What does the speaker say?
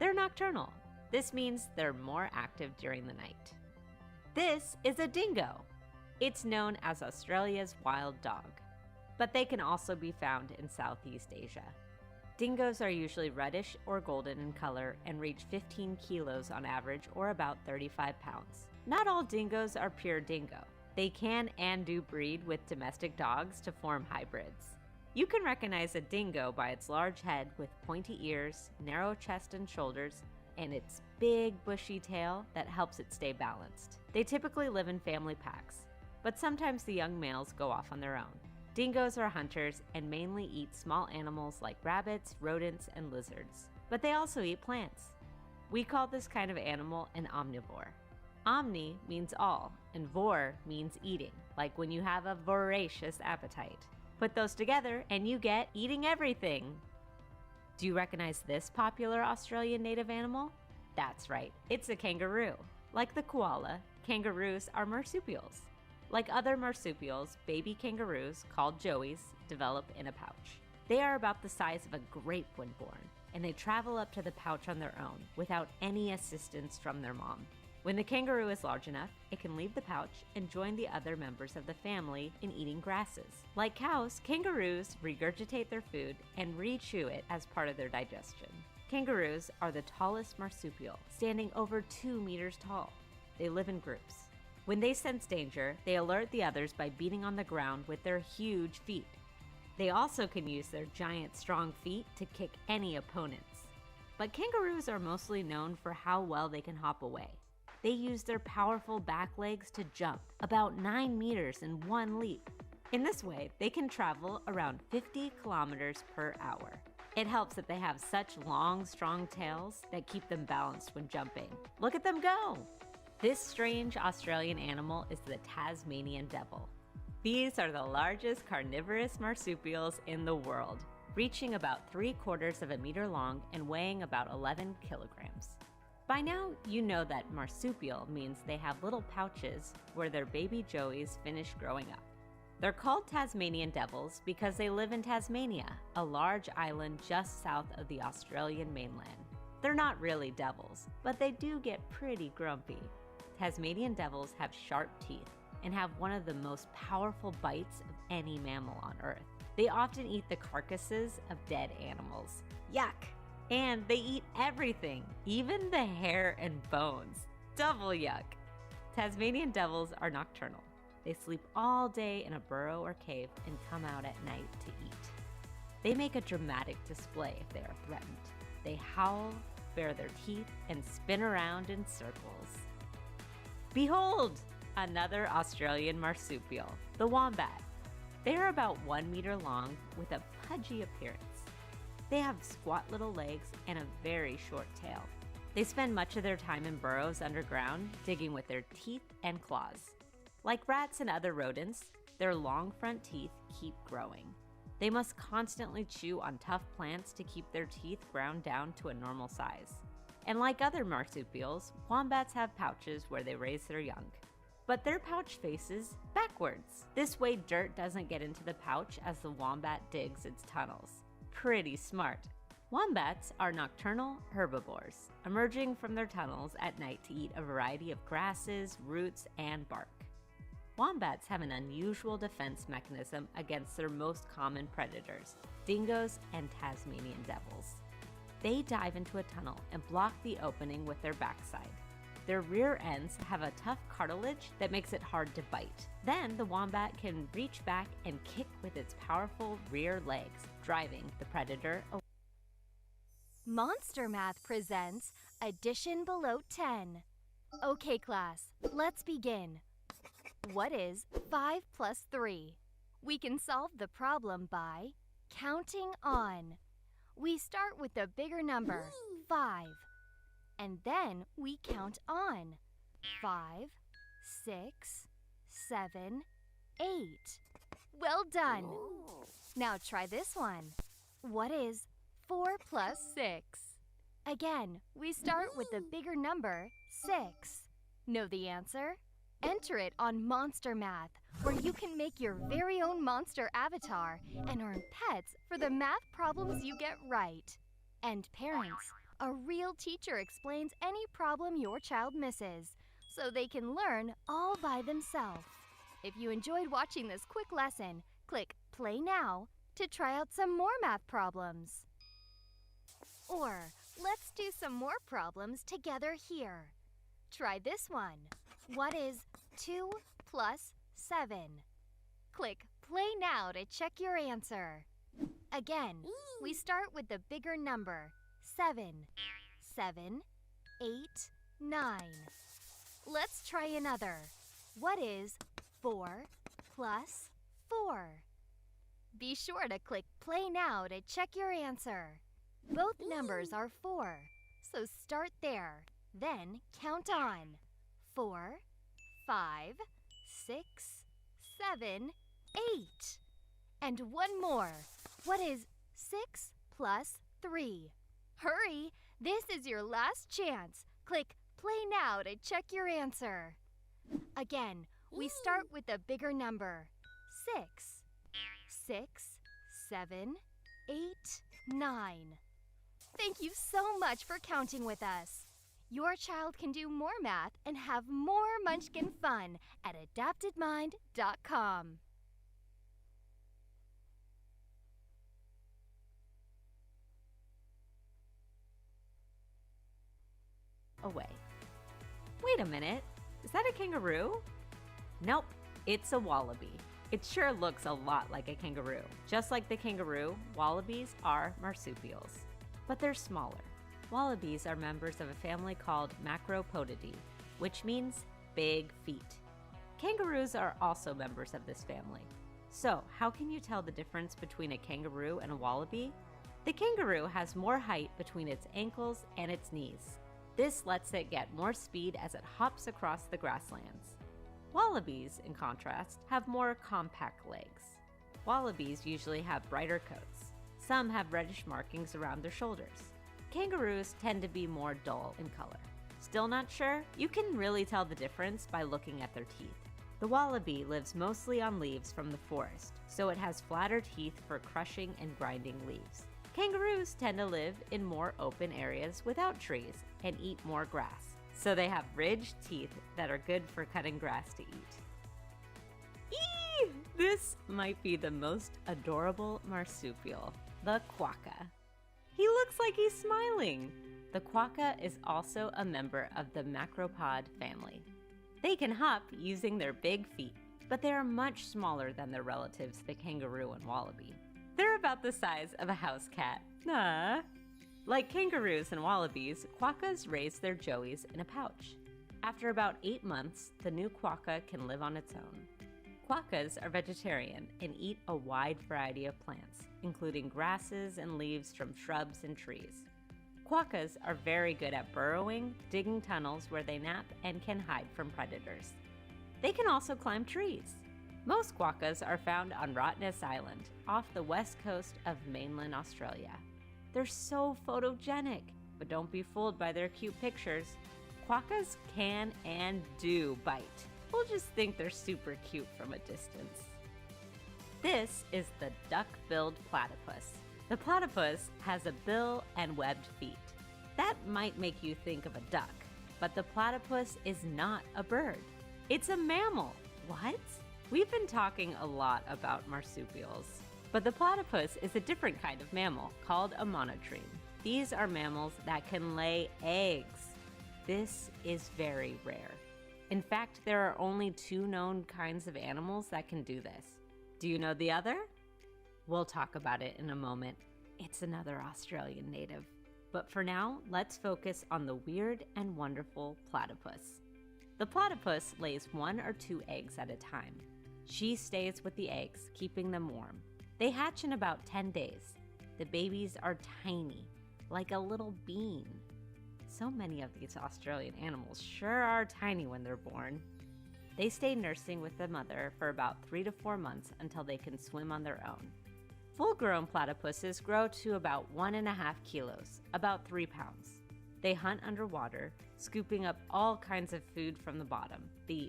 They're nocturnal. This means they're more active during the night. This is a dingo. It's known as Australia's wild dog, but they can also be found in Southeast Asia. Dingoes are usually reddish or golden in color and reach 15 kilos on average, or about 35 pounds. Not all dingoes are pure dingo. They can and do breed with domestic dogs to form hybrids. You can recognize a dingo by its large head with pointy ears, narrow chest and shoulders, and its big bushy tail that helps it stay balanced. They typically live in family packs, but sometimes the young males go off on their own. Dingoes are hunters and mainly eat small animals like rabbits, rodents, and lizards, but they also eat plants. We call this kind of animal an omnivore. Omni means all, and vor means eating, like when you have a voracious appetite. Put those together and you get eating everything. Do you recognize this popular Australian native animal? That's right, it's a kangaroo. Like the koala, kangaroos are marsupials. Like other marsupials, baby kangaroos, called joeys, develop in a pouch. They are about the size of a grape when born, and they travel up to the pouch on their own without any assistance from their mom. When the kangaroo is large enough, it can leave the pouch and join the other members of the family in eating grasses. Like cows, kangaroos regurgitate their food and re-chew it as part of their digestion. Kangaroos are the tallest marsupial, standing over 2 meters tall. They live in groups. When they sense danger, they alert the others by beating on the ground with their huge feet. They also can use their giant, strong feet to kick any opponents. But kangaroos are mostly known for how well they can hop away. They use their powerful back legs to jump about 9 meters in one leap. In this way, they can travel around 50 kilometers per hour. It helps that they have such long, strong tails that keep them balanced when jumping. Look at them go! This strange Australian animal is the Tasmanian devil. These are the largest carnivorous marsupials in the world, reaching about 3/4 of a meter long and weighing about 11 kilograms. By now, you know that marsupial means they have little pouches where their baby joeys finish growing up. They're called Tasmanian devils because they live in Tasmania, a large island just south of the Australian mainland. They're not really devils, but they do get pretty grumpy. Tasmanian devils have sharp teeth and have one of the most powerful bites of any mammal on Earth. They often eat the carcasses of dead animals. Yuck! And they eat everything, even the hair and bones. Double yuck! Tasmanian devils are nocturnal. They sleep all day in a burrow or cave and come out at night to eat. They make a dramatic display if they are threatened. They howl, bare their teeth, and spin around in circles. Behold! Another Australian marsupial, the wombat. They are about 1 meter long with a pudgy appearance. They have squat little legs and a very short tail. They spend much of their time in burrows underground, digging with their teeth and claws. Like rats and other rodents, their long front teeth keep growing. They must constantly chew on tough plants to keep their teeth ground down to a normal size. And like other marsupials, wombats have pouches where they raise their young. But their pouch faces backwards. This way dirt doesn't get into the pouch as the wombat digs its tunnels. Pretty smart. Wombats are nocturnal herbivores, emerging from their tunnels at night to eat a variety of grasses, roots, and bark. Wombats have an unusual defense mechanism against their most common predators, dingoes and Tasmanian devils. They dive into a tunnel and block the opening with their backside. Their rear ends have a tough cartilage that makes it hard to bite. Then the wombat can reach back and kick with its powerful rear legs, driving the predator away. Monster Math presents Addition Below 10. Okay, class, let's begin. What is 5 plus 3? We can solve the problem by counting on. We start with the bigger number, 5. And then we count on. 5, 6, 7, 8. Well done! Now try this one. What is 4 plus 6? Again, we start with the bigger number, 6. Know the answer? Enter it on Monster Math, where you can make your very own monster avatar and earn pets for the math problems you get right. And parents, A real teacher explains any problem your child misses, so they can learn all by themselves. If you enjoyed watching this quick lesson, click Play Now to try out some more math problems. Or let's do some more problems together here. Try this one. What is 2 plus 7? Click Play Now to check your answer. Again, we start with the bigger number, 7. 7, 8, 9. Let's try another. What is 4 plus 4? Be sure to click Play Now to check your answer. Both numbers are 4, so start there. Then count on. 4, 5, 6, 7, 8. And one more. What is 6 plus 3? Hurry! This is your last chance. Click Play Now to check your answer. Again, we start with a bigger number. 6. 6, 7, 8, 9. Thank you so much for counting with us. Your child can do more math and have more Munchkin fun at AdaptedMind.com. Away. Wait a minute, is that a kangaroo? Nope, it's a wallaby. It sure looks a lot like a kangaroo. Just like the kangaroo, wallabies are marsupials, but they're smaller. Wallabies are members of a family called Macropodidae, which means big feet. Kangaroos are also members of this family. So, how can you tell the difference between a kangaroo and a wallaby? The kangaroo has more height between its ankles and its knees. This lets it get more speed as it hops across the grasslands. Wallabies, in contrast, have more compact legs. Wallabies usually have brighter coats. Some have reddish markings around their shoulders. Kangaroos tend to be more dull in color. Still not sure? You can really tell the difference by looking at their teeth. The wallaby lives mostly on leaves from the forest, so it has flatter teeth for crushing and grinding leaves. Kangaroos tend to live in more open areas without trees and eat more grass, so they have ridged teeth that are good for cutting grass to eat. Eee! This might be the most adorable marsupial, the quokka. He looks like he's smiling. The quokka is also a member of the macropod family. They can hop using their big feet, but they are much smaller than their relatives, the kangaroo and wallaby. They're about the size of a house cat. Ah. Like kangaroos and wallabies, quokkas raise their joeys in a pouch. After about 8 months, the new quokka can live on its own. Quokkas are vegetarian and eat a wide variety of plants, including grasses and leaves from shrubs and trees. Quokkas are very good at burrowing, digging tunnels where they nap, and can hide from predators. They can also climb trees. Most quokkas are found on Rottnest Island, off the west coast of mainland Australia. They're so photogenic, but don't be fooled by their cute pictures. Quokkas can and do bite. We'll just think they're super cute from a distance. This is the duck-billed platypus. The platypus has a bill and webbed feet. That might make you think of a duck, but the platypus is not a bird. It's a mammal. What? We've been talking a lot about marsupials, but the platypus is a different kind of mammal called a monotreme. These are mammals that can lay eggs. This is very rare. In fact, there are only 2 known kinds of animals that can do this. Do you know the other? We'll talk about it in a moment. It's another Australian native. But for now, let's focus on the weird and wonderful platypus. The platypus lays 1 or 2 eggs at a time. She stays with the eggs, keeping them warm. They hatch in about 10 days. The babies are tiny, like a little bean. So many of these Australian animals sure are tiny when they're born. They stay nursing with the mother for about 3 to 4 months until they can swim on their own. Full-grown platypuses grow to about 1.5 kilos, about 3 pounds. They hunt underwater, scooping up all kinds of food from the bottom. They eat